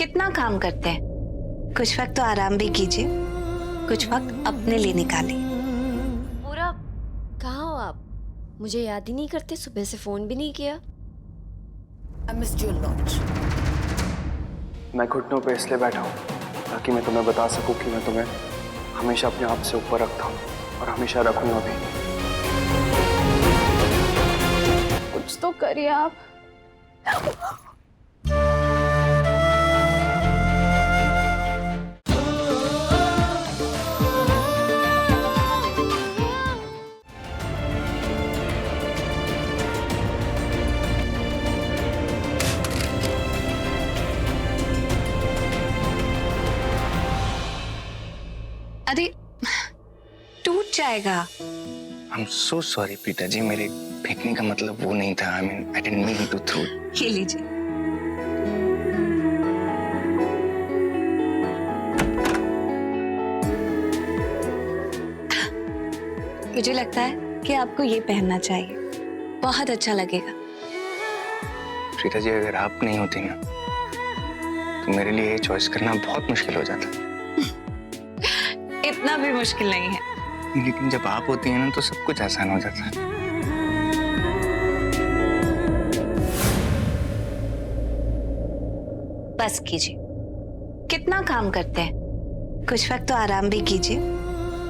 कितना काम करते हैं, कुछ वक्त तो आराम भी कीजिए, कुछ वक्त अपने लिए निकालिए। पूरा कहाँ हो आप? मुझे याद ही नहीं करते, सुबह से फोन भी नहीं किया। I missed you a lot. मैं घुटनों पे इसलिए बैठा हूँ ताकि मैं तुम्हें बता सकूं कि मैं तुम्हें हमेशा अपने आप से ऊपर रखता हूँ और हमेशा रखूंगा भी। कुछ तो करिए आप। अरे टूट जाएगा। I'm so sorry Preeta ji, मेरे फेंकने का मतलब वो नहीं था। I mean, I didn't mean to throw. ये लीजिए। मुझे लगता है कि आपको ये पहनना चाहिए, बहुत अच्छा लगेगा। प्रीता जी, अगर आप नहीं होती ना तो मेरे लिए ये चॉइस करना बहुत मुश्किल हो जाता। इतना भी मुश्किल नहीं है। लेकिन जब आप होती हैं ना तो सब कुछ आसान हो जाता है। बस कीजिए, कितना काम करते हैं, कुछ वक्त तो आराम भी कीजिए,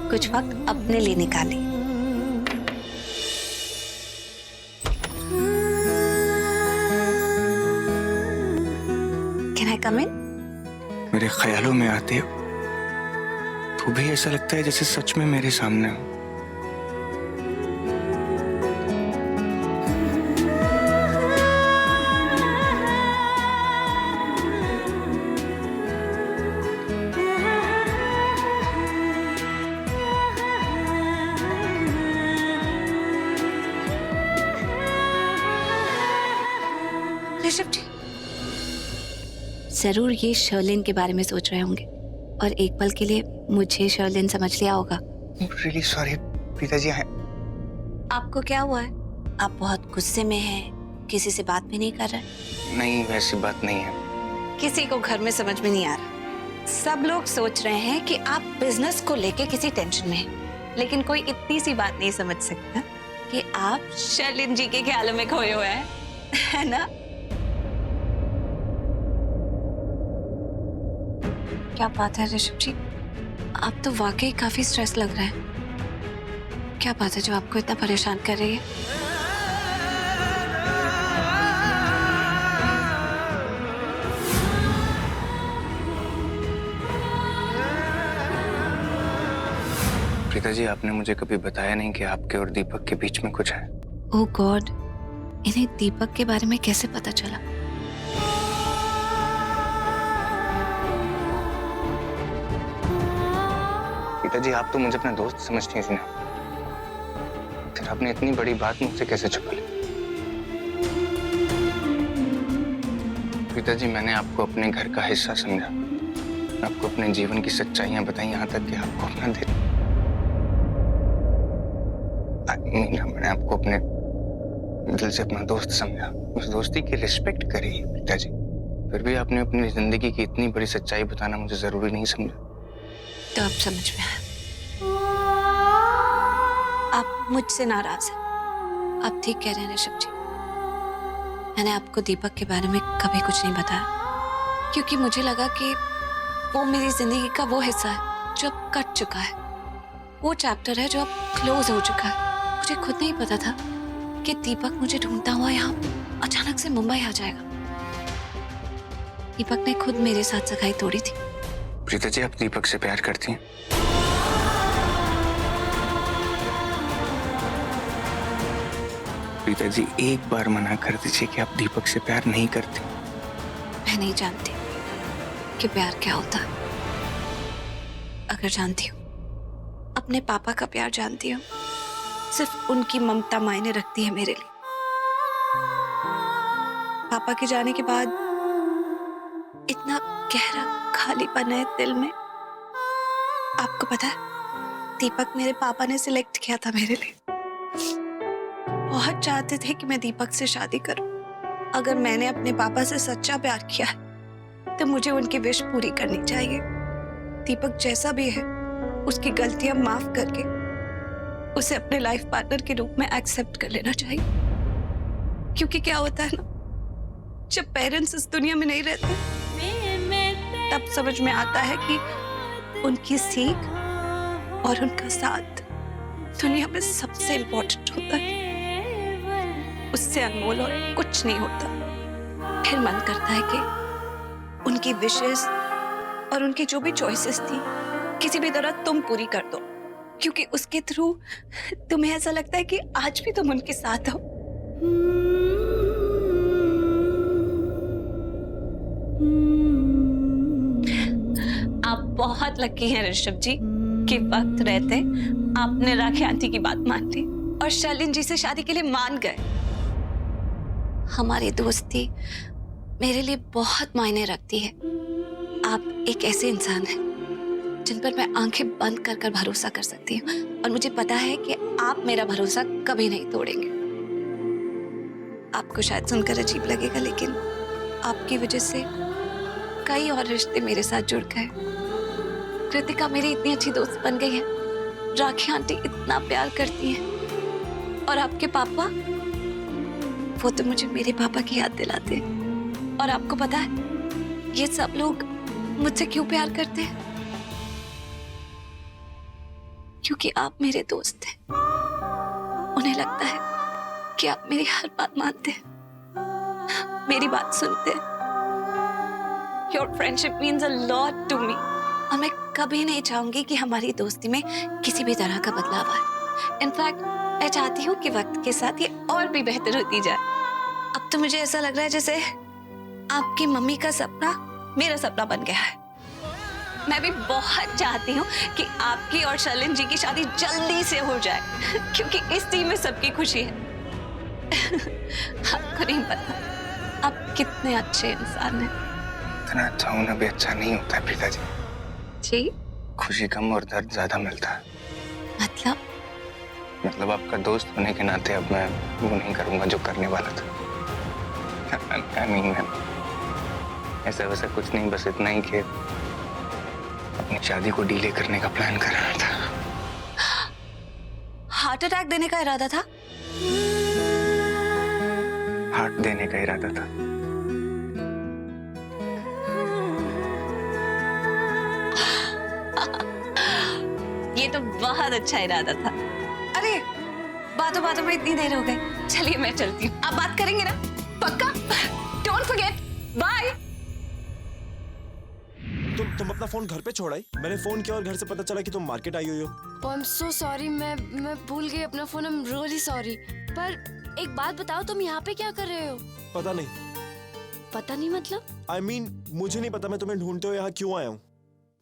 कुछ वक्त अपने लिए निकालिए। Can I come in? मेरे ख्यालों में आते हो तो भी ऐसा लगता है जैसे सच में मेरे सामने हो। ऋषभ जी जरूर ये शर्लिन के बारे में सोच रहे होंगे और एक पल के लिए मुझे शर्लिन समझ लिया होगा। Really sorry Preeta ji. आपको क्या हुआ है? आप बहुत गुस्से में हैं, किसी से बात भी नहीं कर रहे? नहीं, वैसी बात नहीं है। किसी को घर में समझ में नहीं आ रहा। सब लोग सोच रहे हैं कि आप बिजनेस को लेके किसी टेंशन में हैं, लेकिन कोई इतनी सी बात नहीं समझ सकता कि आप शर्लिन जी के ख्यालों में खोए हुए हैं, है ना? क्या बात है ऋषभ जी, आप तो वाकई काफी स्ट्रेस लग रहा है। क्या बात है जो आपको इतना परेशान कर रही है? प्रीता जी, आपने मुझे कभी बताया नहीं कि आपके और दीपक के बीच में कुछ है। ओह गॉड, इन्हें दीपक के बारे में कैसे पता चला? प्रीता जी, आप तो मुझे अपना दोस्त समझती थी ना, फिर आपने इतनी बड़ी बात मुझसे कैसे छुपा ली? प्रीता जी, मैंने आपको अपने घर का हिस्सा समझा, आपको अपने जीवन की सच्चाइयां बताई, यहाँ तक कि आपको अपना मैंने आपको अपने दिल से अपना दोस्त समझा। उस दोस्ती की रिस्पेक्ट करी प्रीता जी, फिर भी आपने अपनी जिंदगी की इतनी बड़ी सच्चाई बताना मुझे जरूरी नहीं समझा। तो अब समझ में आया, आप मुझसे नाराज हैं। आप ठीक कह रहे हैं ऋषभ जी, मैंने आपको दीपक के बारे में कभी कुछ नहीं बताया क्योंकि मुझे लगा कि वो मेरी जिंदगी का वो हिस्सा है जो अब कट चुका है, वो चैप्टर है जो अब क्लोज हो चुका है। मुझे खुद नहीं पता था कि दीपक मुझे ढूंढता हुआ यहाँ अचानक से मुंबई आ जाएगा। दीपक ने खुद मेरे साथ सगाई तोड़ी थी। प्रीता जी, आप दीपक से प्यार करती हैं? प्रीता जी, एक बार मना कर दीजिए कि आप दीपक से प्यार नहीं करती। मैं नहीं जानती कि प्यार क्या होता है। अगर जानती हूँ, अपने पापा का प्यार जानती हूँ। सिर्फ उनकी ममता मायने रखती है मेरे लिए। पापा के जाने के बाद इतना गहरा खालीपन है दिल में। आपको पता है, दीपक मेरे पापा ने सिलेक्ट किया था मेरे लिए। बहुत चाहते थे कि मैं दीपक से शादी करूं। अगर मैंने अपने पापा से सच्चा प्यार किया है तो मुझे उनकी विश पूरी करनी चाहिए। दीपक जैसा भी है, उसकी गलतियां माफ करके उसे अपने लाइफ पार्टनर के रूप में एक्सेप्ट कर लेना चाहिए। क्योंकि क्या होता है ना, जब पेरेंट्स इस दुनिया में नहीं रहते तब समझ में आता है कि उनकी सीख और उनका साथ दुनिया में सबसे इम्पोर्टेंट होता है। उससे अनमोल और कुछ नहीं होता। फिर मन करता है कि उनकी विशेस और उनकी जो भी चॉइसेस थी किसी भी तरह तुम पूरी कर दो, क्योंकि उसके थ्रू तुम्हें ऐसा लगता है कि आज भी तुम उनके साथ हो। आप बहुत लकी हैं ऋषभ जी कि वक्त रहते आपने राखी आंटी की बात मान ली और शैलिन जी से शादी के लिए मान गए। हमारी दोस्ती मेरे लिए बहुत मायने रखती है। आप एक ऐसे इंसान हैं जिन पर मैं आंखें बंद कर कर भरोसा कर सकती हूँ, और मुझे पता है कि आप मेरा भरोसा कभी नहीं तोड़ेंगे। आपको शायद सुनकर अजीब लगेगा, लेकिन आपकी वजह से कई और रिश्ते मेरे साथ जुड़ गए। कृतिका मेरी इतनी अच्छी दोस्त बन गई है, राखी आंटी इतना प्यार करती हैं, और आपके पापा, वो तो मुझे मेरे पापा की याद दिलाते हैं। और आपको पता है ये सब लोग मुझसे क्यों प्यार करते हैं? क्योंकि आप मेरे दोस्त हैं। उन्हें लगता है कि आप मेरी हर बात मानते हैं, मेरी बात सुनते हैं। Your friendship means a lot to me, और मैं कभी नहीं चाहूंगी कि हमारी दोस्ती में किसी भी तरह का बदलाव आए। इनफैक्ट मैं चाहती हूँ कि वक्त के साथ ये और भी बेहतर होती जाए। अब तो मुझे ऐसा लग रहा है जैसे आपकी मम्मी का सपना मेरा सपना बन गया है। मैं भी बहुत चाहती हूँ कि आपकी और शैलिन जी की शादी जल्दी से हो जाए, क्योंकि इस टीम में सबकी खुशी है। आपको नहीं पता आप कितने अच्छे इंसान हैं। इतना अच्छा होना भी अच्छा नहीं होता है प्रीता जी। जी? खुशी कम और दर्द ज्यादा मिलता है। मतलब आपका दोस्त होने के नाते अब मैं वो नहीं करूंगा जो करने वाला था। I mean, ऐसा वैसा कुछ नहीं, बस इतना ही कि अपनी शादी को डिले करने का प्लान कर रहा था। हार्ट अटैक देने का इरादा था? हार्ट देने का इरादा था। ये तो बहुत अच्छा इरादा था। अरे बातों बातों में इतनी देर हो गई, चलिए मैं चलती हूँ। आप बात करेंगे ना? पक्का? Don't forget. बाय। तुम अपना फोन घर पे छोड़ा ही? मैंने फोन किया और घर से पता चला कि तुम मार्केट आई हुई हो। आई एम सो सॉरी, मैं भूल गई अपना phone. I am really sorry. पर एक बात बताओ, तुम यहाँ पे क्या कर रहे हो? पता नहीं। पता नहीं मतलब? I mean, मुझे नहीं पता मैं तुम्हें ढूंढते हुए यहाँ क्यों आया हूँ।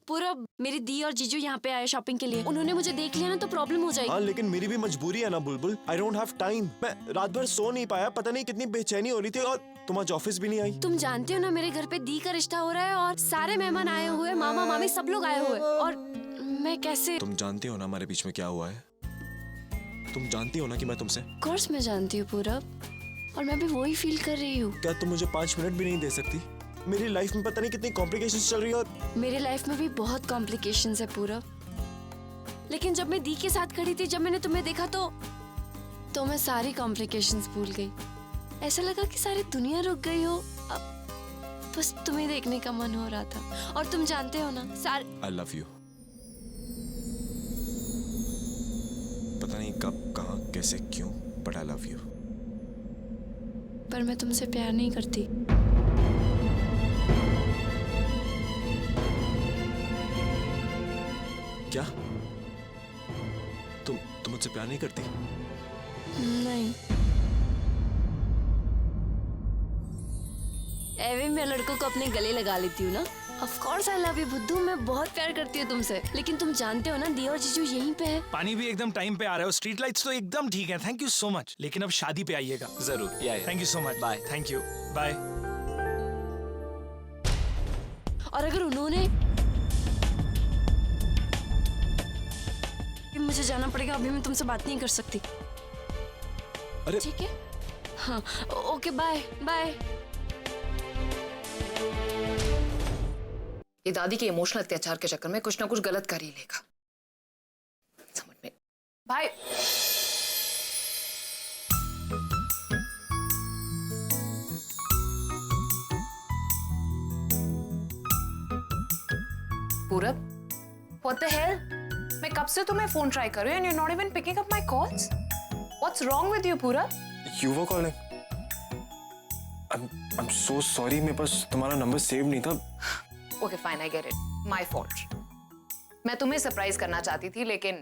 पूरा मेरी दी और जीजू यहाँ पे आए शॉपिंग के लिए। उन्होंने मुझे देख लिया ना तो प्रॉब्लम हो जाएगी। हाँ, लेकिन मेरी भी मजबूरी है ना बुलबुल। I don't have time। मैं रात भर सो नहीं पाया, पता नहीं कितनी बेचैनी हो रही थी, और तुम आज ऑफिस भी नहीं आई। तुम जानते हो ना मेरे घर पे दी का रिश्ता हो रहा है और सारे मेहमान आए हुए, मामा मामी सब लोग आए हुए, और मैं कैसे? तुम जानती हो ना हमारे बीच में क्या हुआ है? तुम जानती हो ना कि मैं तुमसे। ऑफ कोर्स मैं जानती हूँ पूरब, और मैं भी वही फील कर रही हूँ। क्या तुम मुझे 5 मिनट भी नहीं दे सकती? मेरी लाइफ में पता नहीं कितनी कॉम्प्लिकेशंस चल रही है, और मेरे लाइफ में भी बहुत कॉम्प्लिकेशंस है पूरब। लेकिन जब मैं दी के साथ खड़ी थी, जब मैंने तुम्हें देखा तो मैं सारी कॉम्प्लिकेशंस भूल गई। ऐसा लगा कि सारी दुनिया रुक गई हो, अब बस तुम्हें देखने का मन हो रहा था। और तुम जानते हो ना I love you। पता नहीं कब, कहाँ, कैसे, क्यों, but I love you। पर मैं तुमसे प्यार नहीं करती। क्या? तुम मुझसे प्यार नहीं करती? नहीं। एवे मैं लड़कों को अपने गले लगा लेती हूँ ना। Of course I love you बुद्धू, मैं बहुत प्यार करती हूँ तुमसे। लेकिन तुम जानते हो ना दी और जीजू यहीं पे है। पानी भी एकदम टाइम पे आ रहा है, स्ट्रीट लाइट्स तो एकदम ठीक है। Thank you so much. लेकिन अब शादी पे आइएगा जरूर। Thank you so much. Bye. Thank you. Bye. और अगर उन्होंने, मुझे जाना पड़ेगा, अभी मैं तुमसे बात नहीं कर सकती। अरे ठीक है? हाँ ओके, बाय बाय। ये दादी के इमोशनल अत्याचार के चक्कर में कुछ ना कुछ गलत कर ही लेगा। समझ में भाई। पूरब, what the hell? मैं कब से तुम्हें फोन ट्राई कर रही हूँ and you're not even picking up my calls? What's wrong with you, पूरब? You were calling. I'm so sorry. मेरे पास तुम्हारा नंबर सेव नहीं था. Okay, fine, I get it. My fault. मैं तुम्हें सरप्राइज करना चाहती थी लेकिन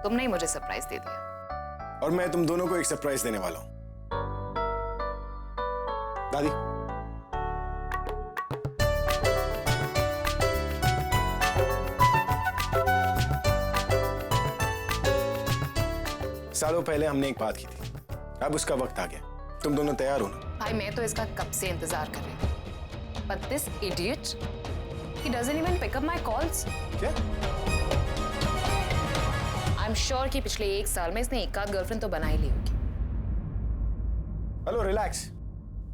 तुमने ही मुझे सरप्राइज दे दिया। और मैं तुम दोनों को एक सरप्राइज देने वाला हूँ. दादी. सालों पहले हमने एक बात की थी. अब उसका वक्त आ गया. तुम दोनों तैयार हो ना? भाई मैं तो इसका कब से इंतजार कर रही हूँ। But this idiot, he doesn't even pick up my calls. क्या? I'm sure कि पिछले 1 साल में इसने एक आध गर्लफ्रेंड तो बना ही ली होगी। Hello, relax.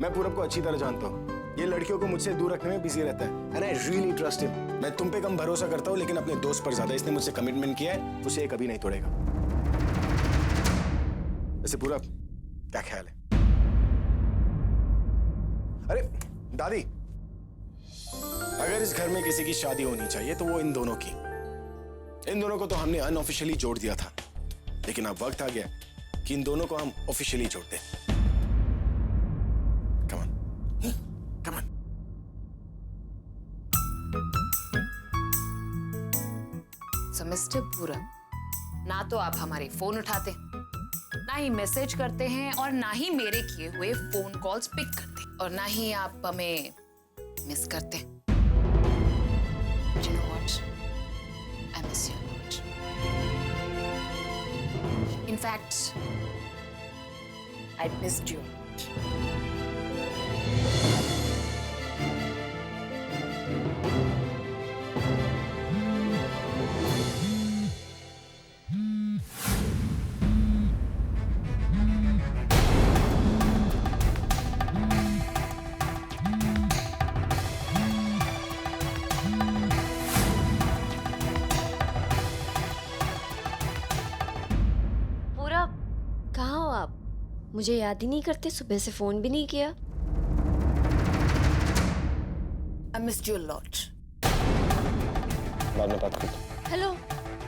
मैं पूरब को अच्छी तरह जानता हूँ. ये लड़कियों को मुझसे दूर रखने में बिजी रहता है. And I really trust him. मैं तुम पे कम भरोसा करता हूँ लेकिन अपने दोस्त पर ज्यादा. इसने मुझसे कमिटमेंट किया है, उसे ये कभी नहीं तोड़ेगा. वैसे पूरब, क्या ख्याल है? अरे दादी, अगर इस घर में किसी की शादी होनी चाहिए तो वो इन दोनों की. इन दोनों को तो हमने अनऑफिशियली जोड़ दिया था, लेकिन अब वक्त आ गया कि इन दोनों को हम ऑफिशियली जोड़ दें. Come on, come on. So mister पूरब, ना तो आप हमारे फोन उठाते, ना ही मैसेज करते हैं और ना ही मेरे किए हुए फोन कॉल्स पिक करते, और ना ही आप हमें मिस करते. You know what? I miss you a lot. In fact, I missed you a lot. कहाँ हो आप? मुझे याद ही नहीं करते, सुबह से फोन भी नहीं किया. I missed you a lot. बाद में बात करते हैं. हेलो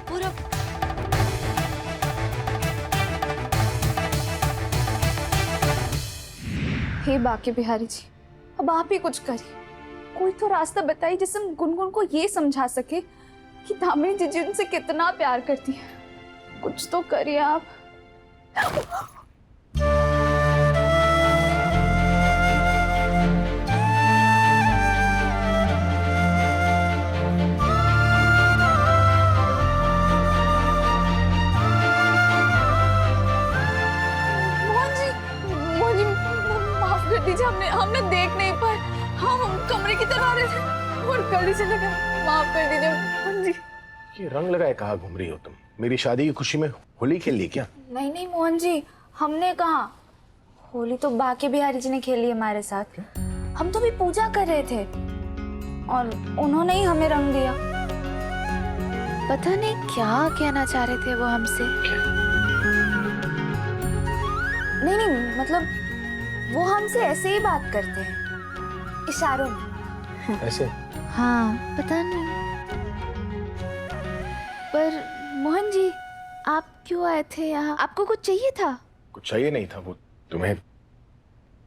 पूरब. हे बाके बिहारी जी, अब आप ही कुछ करिए. कोई तो रास्ता बताइए जिससे हम गुनगुन को ये समझा सके कि दामिनी जीजी उनसे कितना प्यार करती है. कुछ तो करिए आप. मोहन जी, माफ कर दीजिए, हमने देख नहीं पाए. हम कमरे की तरफ आ रहे थे और गली से लगा. माफ कर दीजिए मोहन जी. ये रंग लगाए कहाँ घूम रही हो तुम? मेरी शादी की खुशी में होली खेल ली क्या? नहीं मोहन जी, हमने कहा. होली तो बाके बिहारी जी ने खेली हमारे साथ. हम तो भी पूजा कर रहे थे और उन्होंने ही हमें रंग दिया. पता नहीं क्या कहना चाह रहे थे वो हमसे. नहीं, मतलब वो हमसे ऐसे ही बात करते हैं, इशारों में. ऐसे? हाँ, पता नहीं. पर मोहन जी, आप क्यों आए थे यहाँ? आपको कुछ चाहिए था? कुछ चाहिए नहीं था, वो तुम्हें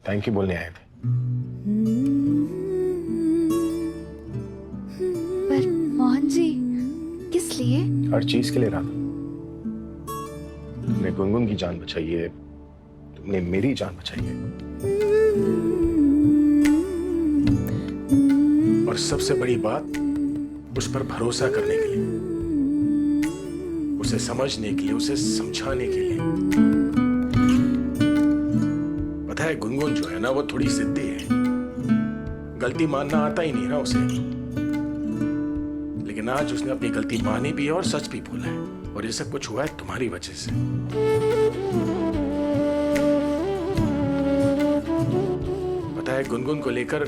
थैंक यू बोलने आए थे. पर मोहन जी, किस लिए? हर चीज के लिए रहा था. तुमने गुनगुन की जान बचाई है, तुमने मेरी जान बचाई है, और सबसे बड़ी बात, उस पर भरोसा करने के लिए, उसे समझने के लिए, उसे समझाने के लिए. पता है गुनगुन जो है ना, वो थोड़ी जिद्दी है. गलती मानना आता ही नहीं ना उसे. लेकिन आज उसने अपनी गलती मानी भी है और सच भी बोला है, और ये सब कुछ हुआ है तुम्हारी वजह से. पता है गुनगुन को लेकर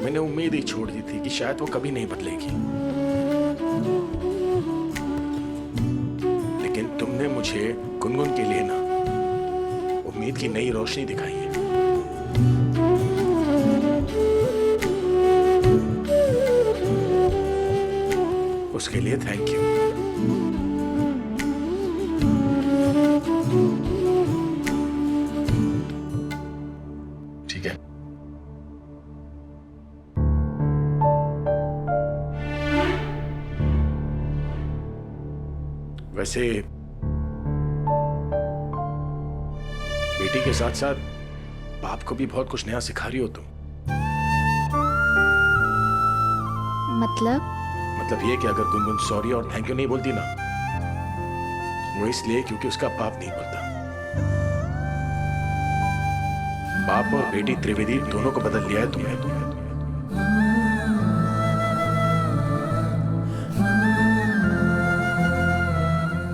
मैंने उम्मीद ही छोड़ दी थी कि शायद वो कभी नहीं बदलेगी, लेकिन तुमने मुझे गुनगुन के लिए ना उम्मीद की नई रोशनी दिखाई है। उसके लिए थैंक यू। ठीक है, वैसे बेटी के साथ साथ बाप को भी बहुत कुछ नया सिखा रही हो तुम। मतलब ये कि अगर गुनगुन सॉरी और थैंक यू नहीं बोलती ना, वो इसलिए क्योंकि उसका बाप नहीं बोलता। बाप और बेटी त्रिवेदी दोनों को बदल लिया है तुमने।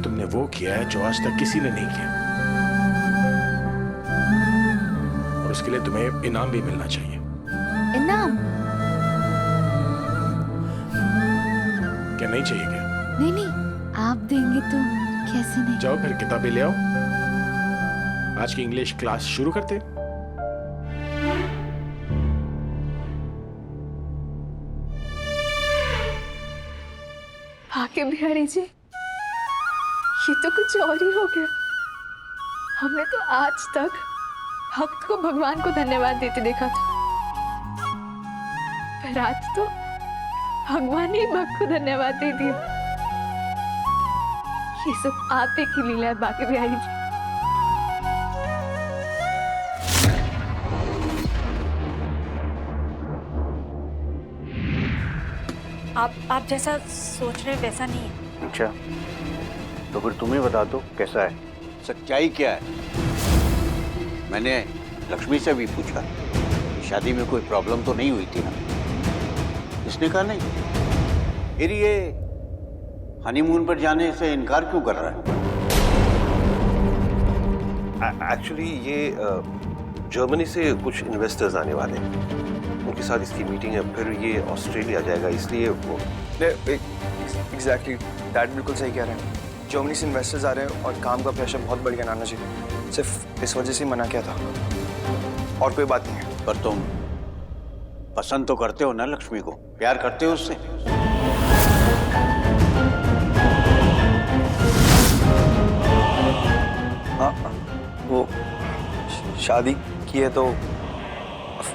तुमने वो किया है जो आज तक किसी ने नहीं किया, और उसके लिए तुम्हें इनाम भी मिलना चाहिए। इनाम? क्या नहीं चाहिए क्या? नहीं, आप देंगे तो कैसे नहीं। जाओ फिर किताबें ले आओ, आज की इंग्लिश क्लास शुरू करते। भाग्य बिहारी जी, ये तो कुछ और ही हो गया। हमने तो आज तक भक्त को भगवान को धन्यवाद देते देखा था, पर आज तो भगवान ही भक्त को धन्यवाद दे दिया। ये सब आप ही की लीला है भाग्य बिहारी जी। आप जैसा सोच रहे वैसा नहीं है। अच्छा, तो फिर तुम्हें बता दो कैसा है, सच्चाई क्या है। मैंने लक्ष्मी से भी पूछा कि शादी में कोई प्रॉब्लम तो नहीं हुई थी ना, इसने कहा नहीं। फिर ये हनीमून पर जाने से इनकार क्यों कर रहा है? एक्चुअली ये जर्मनी से कुछ इन्वेस्टर्स आने वाले हैं, उनके साथ इसकी मीटिंग है, फिर ये ऑस्ट्रेलिया जाएगा, इसलिए वो एग्जैक्टली डैड बिल्कुल सही कह रहे हैं। जर्मनी से इन्वेस्टर्स आ रहे हैं और काम का प्रेशर बहुत बढ़ गया नाना जी, सिर्फ इस वजह से मना किया था, और कोई बात नहीं है। पर तुम पसंद तो करते हो ना लक्ष्मी को, प्यार करते हो उससे? हाँ, वो शादी की है तो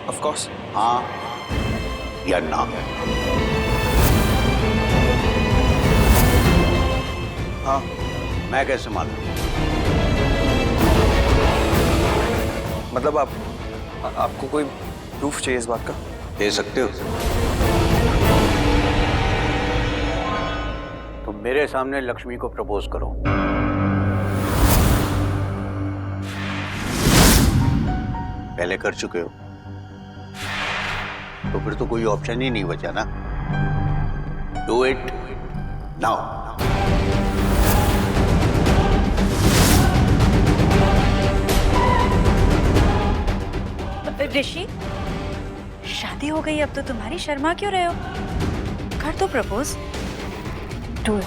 ऑफ कोर्स। हाँ या ना? हाँ। मैं कैसे मानूं? मतलब आपको कोई प्रूफ चाहिए इस बात का? दे सकते हो। तुम मेरे सामने लक्ष्मी को प्रपोज करो। पहले कर चुके हो, तो फिर तो कोई ऑप्शन ही नहीं बचा ना। Do it now. ऋषि, शादी हो गई, अब तो तुम्हारी शर्मा क्यों रहे हो? कर दो प्रपोज। Do it.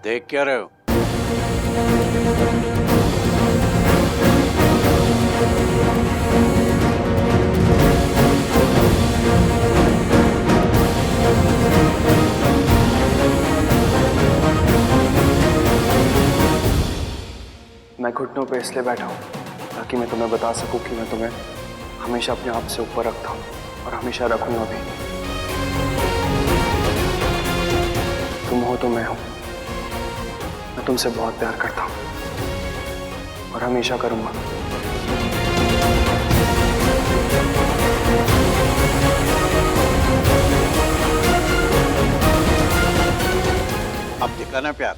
देख क्या रहे हो? मैं घुटनों पे इसलिए बैठा हूँ ताकि मैं तुम्हें बता सकूं कि मैं तुम्हें हमेशा अपने आप से ऊपर रखता हूँ और हमेशा रखूंगा भी। तुम हो तो मैं हूँ। मैं तुमसे बहुत प्यार करता हूँ और हमेशा करूंगा। अब दिखाना प्यार।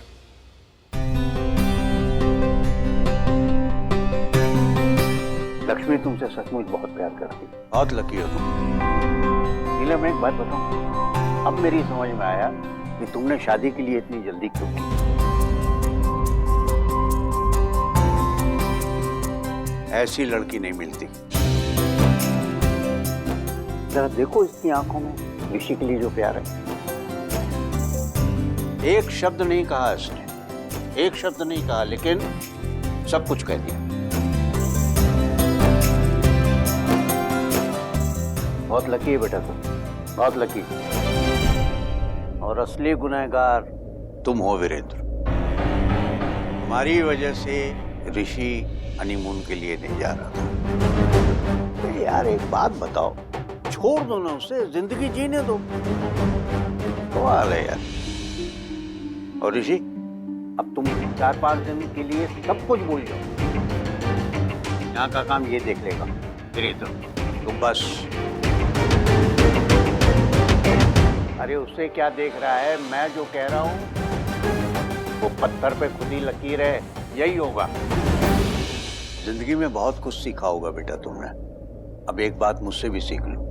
लक्ष्मी तुमसे सचमुच बहुत प्यार करती है। बहुत लकी हो तुम। नीलम, मैं एक बात बताऊं, अब मेरी समझ में आया कि तुमने शादी के लिए इतनी जल्दी क्यों की। ऐसी लड़की नहीं मिलती। जरा देखो इसकी आंखों में ऋषि के लिए जो प्यार है। एक शब्द नहीं कहा इसने, एक शब्द नहीं कहा, लेकिन सब कुछ कह दिया। बहुत लकी है बेटा तुम, बहुत लकी। और असली गुनहगार तुम हो वीरेंद्र। तुम्हारी वजह से ऋषि हनीमून के लिए नहीं जा रहा था। यार एक बात बताओ, छोड़ दो ना उसे, जिंदगी जीने दो। सवाल है यार। और ऋषि, अब तुम 4-5 दिन के लिए सब कुछ भूल जाओ। यहाँ का काम ये देख लेगा वीरेंद्र, तुम बस। अरे उससे क्या देख रहा है, मैं जो कह रहा हूँ वो पत्थर पे खुद ही लकीर है, यही होगा। जिंदगी में बहुत कुछ सीखा होगा बेटा तुमने, अब एक बात मुझसे भी सीख लो।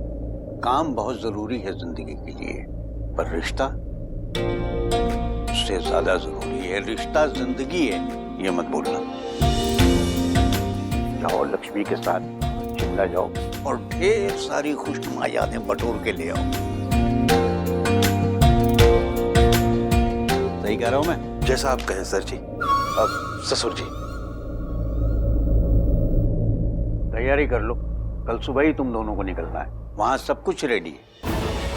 काम बहुत जरूरी है जिंदगी के लिए, पर रिश्ता उससे ज्यादा जरूरी है। रिश्ता जिंदगी है, ये मत भूलना। जाओ लक्ष्मी के साथ शिमला जाओ और ढेर सारी खुशनुमा यादें बटोर के ले आओ। सही कह रहा हूं मैं? जैसा आप कहें सर जी। अब ससुर जी तैयारी कर लो, कल सुबह ही तुम दोनों को निकलना है। वहां सब कुछ रेडी है,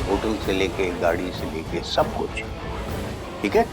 होटल से लेके गाड़ी से लेके सब कुछ। ठीक है?